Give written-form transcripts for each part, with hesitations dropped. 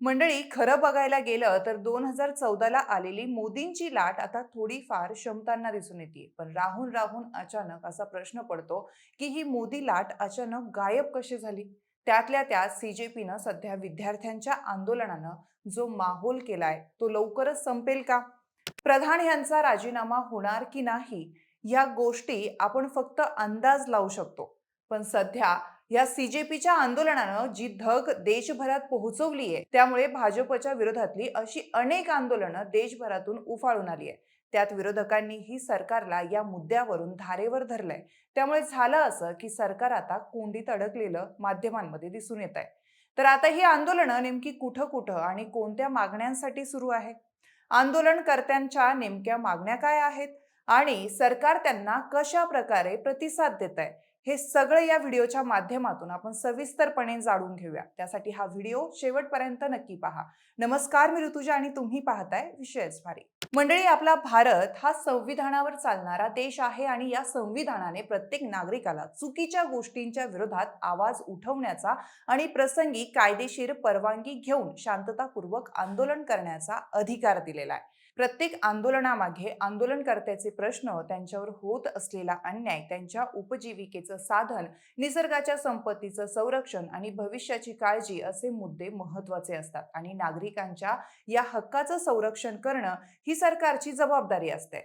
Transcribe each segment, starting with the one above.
मंडळी, खरं बघायला गेलं तर 2014ला आलेली मोदींची लाट आता थोडीफार शमताना दिसून येते. पण राहून राहून अचानक असा प्रश्न पडतो की ही मोदी लाट अचानक गायब कशी झाली. त्यातल्या त्यात सीजेपीनं सध्या विद्यार्थ्यांच्या आंदोलनानं जो माहोल केलाय तो लवकरच संपेल का? प्रधान यांचा राजीनामा होणार की नाही या गोष्टी आपण फक्त अंदाज लावू शकतो. पण सध्या या सीजेपीच्या आंदोलनानं जी धग देशभरात पोहोचवली आहे, त्यामुळे भाजपच्या विरोधातली अशी अनेक आंदोलनं देशभरातून उफाळून आली आहे. त्यात विरोधकांनीही सरकारला या मुद्द्यावरून धारेवर धरलंय. त्यामुळे झालं असं की सरकार आता कोंडीत अडकलेलं माध्यमांमध्ये दिसून येत आहे. तर आता ही आंदोलनं नेमकी कुठं कुठं आणि कोणत्या मागण्यांसाठी सुरू आहे? आंदोलनकर्त्यांच्या नेमक्या मागण्या काय आहेत आणि सरकार त्यांना कशा प्रकारे प्रतिसाद देत आहे, हे सगळं या व्हिडिओच्या माध्यमातून आपण सविस्तरपणे जाणून घेऊया. त्यासाठी हा व्हिडिओ शेवटपर्यंत नक्की पहा. नमस्कार, मी ऋतुजा आणि तुम्ही पाहताय विषयच भारी. मंडळी, आपला भारत हा संविधानावर चालणारा देश आहे आणि या संविधानाने प्रत्येक नागरिकाला चुकीच्या गोष्टींच्या विरोधात आवाज उठवण्याचा आणि प्रसंगी कायदेशीर परवानगी घेऊन शांततापूर्वक आंदोलन करण्याचा अधिकार दिलेला आहे. प्रत्येक आंदोलनामागे आंदोलनकर्त्याचे प्रश्न, त्यांच्यावर होत असलेला अन्याय, त्यांच्या उपजीविकेचं साधन, निसर्गाच्या संपत्तीचं संरक्षण आणि भविष्याची काळजी असे मुद्दे महत्त्वाचे असतात. आणि नागरिकांच्या या हक्काचं संरक्षण करणं ही सरकारची जबाबदारी असते.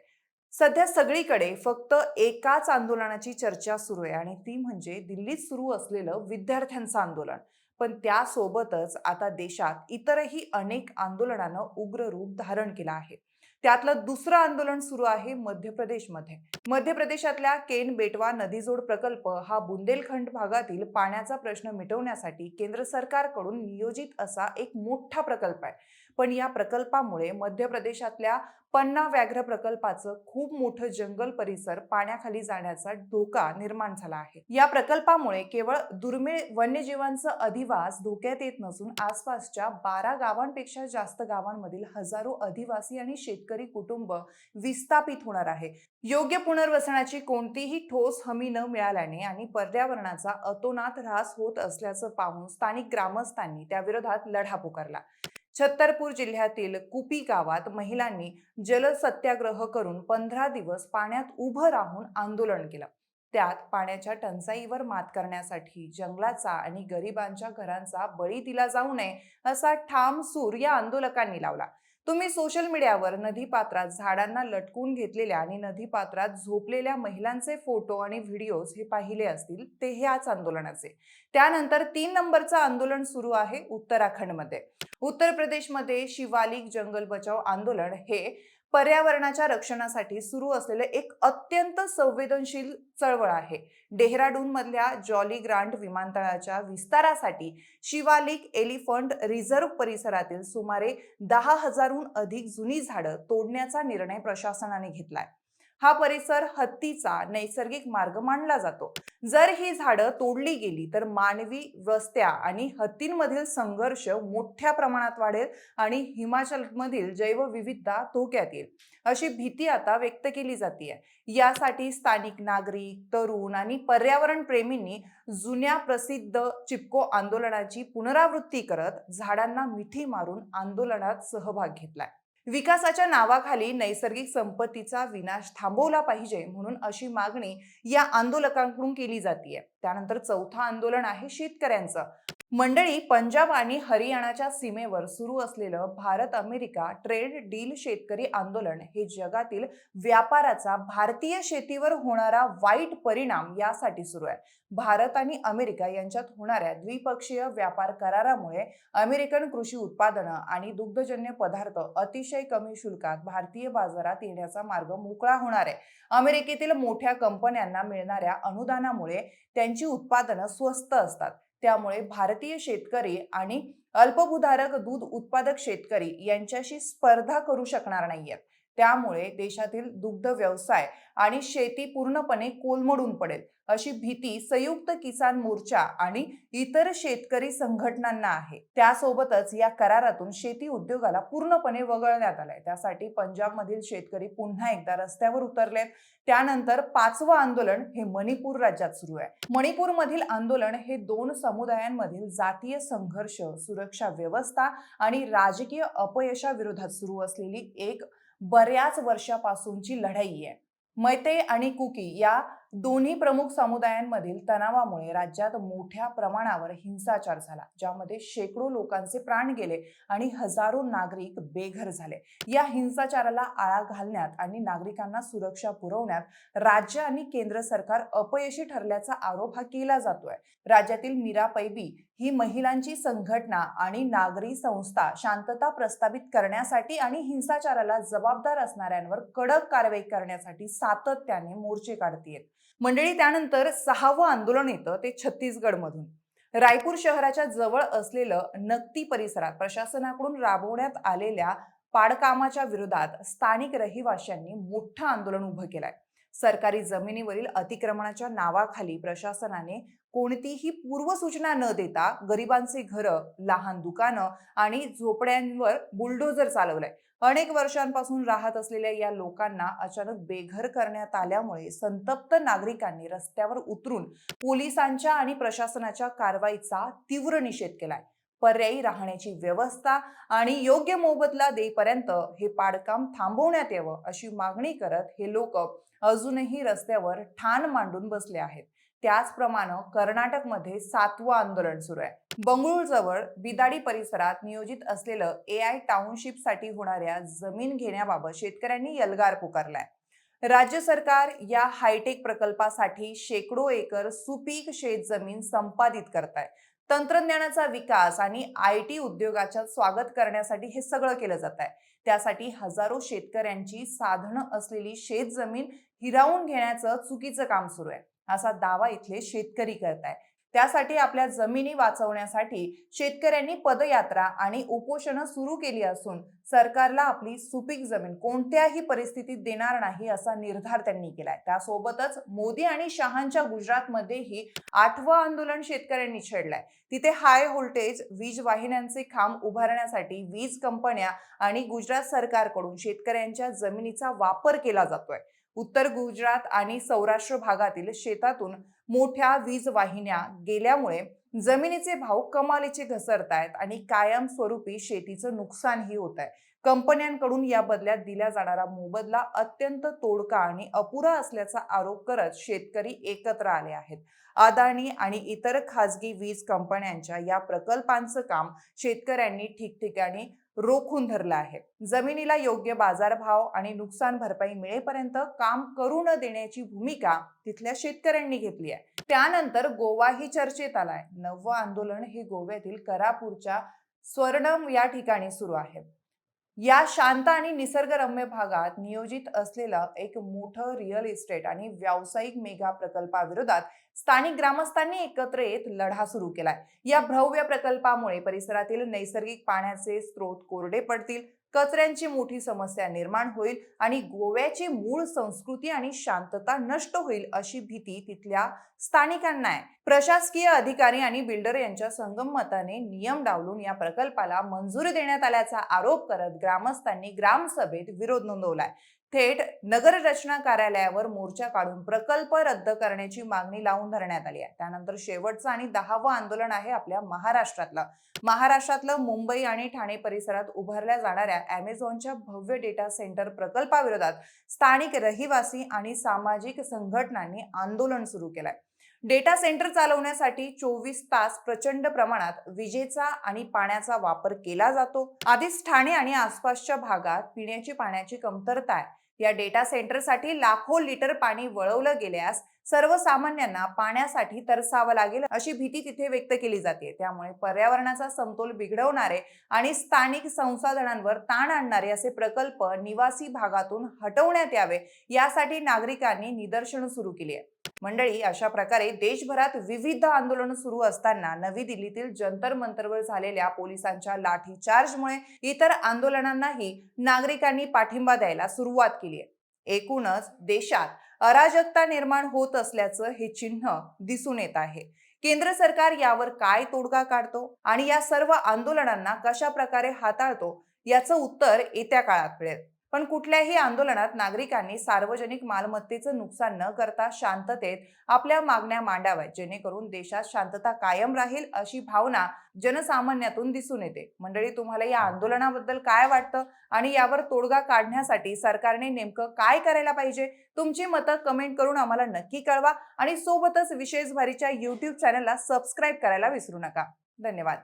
सध्या सगळीकडे फक्त एकाच आंदोलनाची चर्चा सुरू आहे आणि ती म्हणजे दिल्लीत सुरू असलेलं विद्यार्थ्यांचं आंदोलन. पण त्यासोबतच आता देशात इतरही अनेक आंदोलनानं उग्र रूप धारण केलं आहे. त्यातलं दुसरं आंदोलन सुरू आहे मध्य प्रदेशमध्ये. मध्य प्रदेशातल्या केन बेटवा नदीजोड प्रकल्प हा बुंदेलखंड भागातील पाण्याचा प्रश्न मिटवण्यासाठी केंद्र सरकारकडून नियोजित असा एक मोठा प्रकल्प आहे. पण या प्रकल्पामुळे मध्य प्रदेशातल्या पन्ना व्याघ्र प्रकल्पाचं खूप मोठं जंगल परिसर पाण्याखाली जाण्याचा धोका निर्माण झाला आहे. या प्रकल्पामुळे केवळ दुर्मिळ वन्यजीवांचं अधिवास धोक्यात येत नसून आसपासच्या 12 गावांपेक्षा जास्त गावांमधील हजारो आदिवासी आणि शेतकरी कुटुंब विस्थापित होणार आहे. योग्य पुनर्वसनाची कोणतीही ठोस हमी न मिळाल्याने आणि पर्यावरणाचा अतोनात ऱ्हास होत असल्याचं पाहून स्थानिक ग्रामस्थांनी त्याविरोधात लढा पुकारला. छत्तरपूर जिल्ह्यातील कुपी गावात महिलांनी जलसत्याग्रह करून 15 दिवस पाण्यात उभं राहून आंदोलन केलं. त्यात पाण्याच्या टंचाईवर मात करण्यासाठी जंगलाचा आणि गरिबांच्या घरांचा बळी दिला जाऊ नये असा ठाम सूर या आंदोलकांनी लावला. तुम्ही सोशल मीडियावर नदीपात्रात झाडांना लटकून घेतलेल्या आणि नदीपात्रात झोपलेल्या महिलांचे फोटो आणि व्हिडिओज हे पाहिले असतील, ते ह्याच आंदोलनाचे. त्यानंतर 3 नंबरचं आंदोलन सुरू आहे उत्तराखंडमध्ये. उत्तर प्रदेशमध्ये शिवालिक जंगल बचाव आंदोलन हे पर्यावरणाच्या रक्षणासाठी सुरू असलेले एक अत्यंत संवेदनशील चळवळ आहे. डेहराडून मधल्या जॉली ग्रांट विमानतळाच्या विस्तारासाठी शिवालिक एलिफंट रिझर्व्ह परिसरातील सुमारे 10,000हून अधिक जुनी झाडं तोडण्याचा निर्णय प्रशासनाने घेतलाय. हा परिसर हत्तीचा नैसर्गिक मार्ग मानला जातो. जर ही झाडं तोडली गेली तर मानवी वस्त्या आणि हत्तींमधील संघर्ष मोठ्या प्रमाणात वाढेल आणि हिमाचलमधील जैवविविधता धोक्यात येईल, अशी भीती आता व्यक्त केली जाते. यासाठी स्थानिक नागरिक, तरुण आणि पर्यावरण प्रेमींनी जुन्या प्रसिद्ध चिपको आंदोलनाची पुनरावृत्ती करत झाडांना मिठी मारून आंदोलनात सहभाग घेतलाय. विकासाच्या नावाखाली नैसर्गिक संपत्तीचा विनाश थांबवला पाहिजे म्हणून अशी मागणी या आंदोलकांकडून केली जाते. त्यानंतर चौथं आंदोलन आहे शेतकऱ्यांचं. मंडळी, पंजाब आणि हरियाणाच्या सीमेवर सुरू असलेलं भारत अमेरिका ट्रेड डील शेतकरी आंदोलन हे जगातील व्यापाराचा भारतीय शेतीवर होणारा वाईट परिणाम यासाठी सुरू आहे. भारत आणि अमेरिका यांच्यात होणाऱ्या द्विपक्षीय व्यापार करारामुळे अमेरिकन कृषी उत्पादनं आणि दुग्धजन्य पदार्थ अतिशय कमी शुल्कात भारतीय बाजारात येण्याचा मार्ग मोकळा होणार आहे. अमेरिकेतील मोठ्या कंपन्यांना मिळणाऱ्या अनुदानामुळे त्यांची उत्पादनं स्वस्त असतात. त्यामुळे भारतीय शेतकरी आणि अल्पभूधारक दूध उत्पादक शेतकरी यांच्याशी स्पर्धा करू शकणार नाहीयेत. त्यामुळे देशातील दुग्ध व्यवसाय आणि शेती पूर्णपणे कोलमडून पडेल अशी भीती संयुक्त किसान मोर्चा आणि इतर शेतकरी संघटनांना आहे. त्यासोबतच या करारातून शेती उद्योगाला पूर्णपणे वगळण्यात आलंय. त्यासाठी पंजाबमधील शेतकरी पुन्हा एकदा रस्त्यावर उतरलेत. त्यानंतर पाचवं आंदोलन हे मणिपूर राज्यात सुरू आहे. मणिपूरमधील आंदोलन हे दोन समुदायांमधील जातीय संघर्ष, सुरक्षा व्यवस्था आणि राजकीय अपयशाविरोधात सुरू असलेली एक बऱ्याच वर्षापासूनची लढाई आहे. मैतेई आणि कुकी या दोन्ही प्रमुख समुदायांमधील तणावामुळे राज्यात मोठ्या प्रमाणावर हिंसाचार झाला, ज्यामध्ये शेकडो लोकांचे प्राण गेले आणि हजारो नागरिक बेघर झाले. या हिंसाचाराला आळा घालण्यात आणि नागरिकांना सुरक्षा पुरवण्यात राज्य आणि केंद्र सरकार अपयशी ठरल्याचा आरोप हा केला जातोय. राज्यातील मीरा पैबी ही महिलांची संघटना आणि नागरी संस्था शांतता प्रस्थापित करण्यासाठी आणि हिंसाचाराला जबाबदार असणाऱ्यांवर कडक कारवाई करण्यासाठी सातत्याने मोर्चे काढतीये. मंडळी, त्यानंतर सहावं आंदोलन येतं ते छत्तीसगडमधून. रायपूर शहराच्या जवळ असलेलं नक्ती परिसरात प्रशासनाकडून राबवण्यात आलेल्या पाडकामाच्या विरोधात स्थानिक रहिवाशांनी मोठं आंदोलन उभं केलंय. सरकारी जमिनीवरील अतिक्रमणाच्या नावाखाली प्रशासनाने कोणतीही पूर्वसूचना न देता गरिबांचे घरं, लहान दुकानं आणि झोपड्यांवर बुलडोझर चालवलंय. अनेक वर्षांपासून राहत असलेल्या या लोकांना अचानक बेघर करण्यात आल्यामुळे संतप्त नागरिकांनी रस्त्यावर उतरून पोलिसांच्या आणि प्रशासनाच्या कारवाईचा तीव्र निषेध केलाय. पर्यायी राहण्याची व्यवस्था आणि योग्य मोबदला देईपर्यंत हे पाडकाम थांबवण्यात यावं अशी मागणी करत हे लोक अजूनही रस्त्यावर ठाण मांडून बसले आहेत. त्याचप्रमाणे कर्नाटकमध्ये सातवं आंदोलन सुरू आहे. बंगळुरूजवळ बिदाडी परिसरात नियोजित असलेलं AI टाउनशिपसाठी होणाऱ्या जमीन घेण्याबाबत शेतकऱ्यांनी एल्गार पुकारलाय. राज्य सरकार या हायटेक प्रकल्पासाठी शेकडो एकर सुपीक शेतजमीन संपादित करताय. तंत्रज्ञानाचा विकास आणि IT उद्योगाच्या स्वागत करण्यासाठी हे सगळं केलं जात आहे. त्यासाठी हजारो शेतकऱ्यांची साधनं असलेली शेतजमीन हिरावून घेण्याचं चुकीचं काम सुरू आहे, असा दावा इथले शेतकरी करताय. त्यासाठी आपल्या जमिनी वाचवण्यासाठी शेतकऱ्यांनी पदयात्रा आणि उपोषणं सुरू केली असून सरकारला आपली सुपीक जमीन कोणत्याही परिस्थितीत देणार नाही असा निर्धार त्यांनी केलाय. त्यासोबतच मोदी आणि शहांच्या गुजरातमध्येही आठवं आंदोलन शेतकऱ्यांनी छेडलंय. तिथे हाय व्होल्टेज वीज वाहिन्यांचे खांब उभारण्यासाठी वीज कंपन्या आणि गुजरात सरकारकडून शेतकऱ्यांच्या जमिनीचा वापर केला जातोय. उत्तर गुजरात आणि सौराष्ट्र भागातील शेतातून मोठ्या वीज वाहिन्या गेल्यामुळे जमिनीचे भाव कमालीचे घसरतायत आणि कायमस्वरूपी शेतीचं नुकसानही होत आहे. कंपन्यांकडून या बदल्यात दिला जाणारा मोबदला अत्यंत तोडका आणि अपुरा असल्याचा आरोप करत शेतकरी एकत्र आले आहेत. अदानी आणि इतर खासगी वीज कंपन्यांच्या या प्रकल्पांचं काम शेतकऱ्यांनी ठिकठिकाणी रोखून धरलं आहे. जमिनीला योग्य बाजारभाव आणि नुकसान भरपाई मिळेपर्यंत काम करू न देण्याची भूमिका तिथल्या शेतकऱ्यांनी घेतली आहे. त्यानंतर गोवाही चर्चेत आलाय. नववं आंदोलन हे गोव्यातील करापूरच्या स्वर्णम या ठिकाणी सुरू आहे. या शांत आणि निसर्गरम्य भागात नियोजित असलेलं एक मोठं रिअल इस्टेट आणि व्यावसायिक मेगा प्रकल्पाविरोधात स्थानिक ग्रामस्थांनी एकत्र येत लढा सुरू केलाय. या भव्य प्रकल्पामुळे परिसरातील नैसर्गिक पाण्याचे स्रोत कोरडे पडतील, कचऱ्यांची मोठी समस्या निर्माण होईल आणि गोव्याची मूळ संस्कृती आणि शांतता नष्ट होईल अशी भीती तिथल्या स्थानिकांना आहे. प्रशासकीय अधिकारी आणि बिल्डर यांच्या संगमताने नियम डावलून या प्रकल्पाला मंजुरी देण्यात आल्याचा आरोप करत ग्रामस्थांनी ग्रामसभेत विरोध नोंदवलाय. थेट नगर रचना कार्यालयावर मोर्चा काढून प्रकल्प रद्द करण्याची मागणी लावून धरण्यात आली आहे. त्यानंतर शेवटचं आणि 10वं आंदोलन आहे आपल्या महाराष्ट्रातलं मुंबई आणि ठाणे परिसरात उभारल्या जाणाऱ्या अमेझॉनच्या भव्य डेटा सेंटर प्रकल्पाविरोधात स्थानिक रहिवासी आणि सामाजिक संघटनांनी आंदोलन सुरू केलंय. डेटा सेंटर चालवण्यासाठी 24 तास प्रचंड प्रमाणात विजेचा आणि पाण्याचा वापर केला जातो. आधीच ठाणे आणि आसपासच्या भागात पिण्याची पाण्याची कमतरता आहे. या डेटा सेंटरसाठी लाखो लिटर पाणी वळवलं गेल्यास सर्वसामान्यांना पाण्यासाठी तरसावं लागेल अशी भीती तिथे व्यक्त केली जाते. त्यामुळे पर्यावरणाचा समतोल बिघडवणारे आणि स्थानिक संसाधनांवर ताण आणणारे असे प्रकल्प निवासी भागातून हटवण्यात यावे, यासाठी नागरिकांनी निदर्शनं सुरू केली आहे. मंडळी, अशा प्रकारे देशभरात विविध आंदोलनं सुरू असताना नवी दिल्लीतील जंतर मंतरवर झालेल्या पोलिसांच्या लाठीचार्जमुळे इतर आंदोलनांनाही नागरिकांनी पाठिंबा द्यायला सुरुवात केली आहे. एकूणच देशात अराजकता निर्माण होत असल्याचं हे चिन्ह दिसून येत आहे. केंद्र सरकार यावर काय तोडगा काढतो आणि या सर्व आंदोलनांना कशा प्रकारे हाताळतो, याचं उत्तर येत्या काळात मिळेल. पण कुठल्याही आंदोलनात नागरिकांनी सार्वजनिक मालमत्तेचं नुकसान न करता शांततेत आपल्या मागण्या मांडाव्यात, जेणेकरून देशात शांतता कायम राहील अशी भावना जनसामान्यातून दिसून येते. मंडळी, तुम्हाला या आंदोलनाबद्दल काय वाटतं आणि यावर तोडगा काढण्यासाठी सरकारने नेमकं काय करायला पाहिजे? तुमची मतं कमेंट करून आम्हाला नक्की कळवा आणि सोबतच विशेष भारीच्या YouTube चॅनलला सबस्क्राईब करायला विसरू नका. धन्यवाद.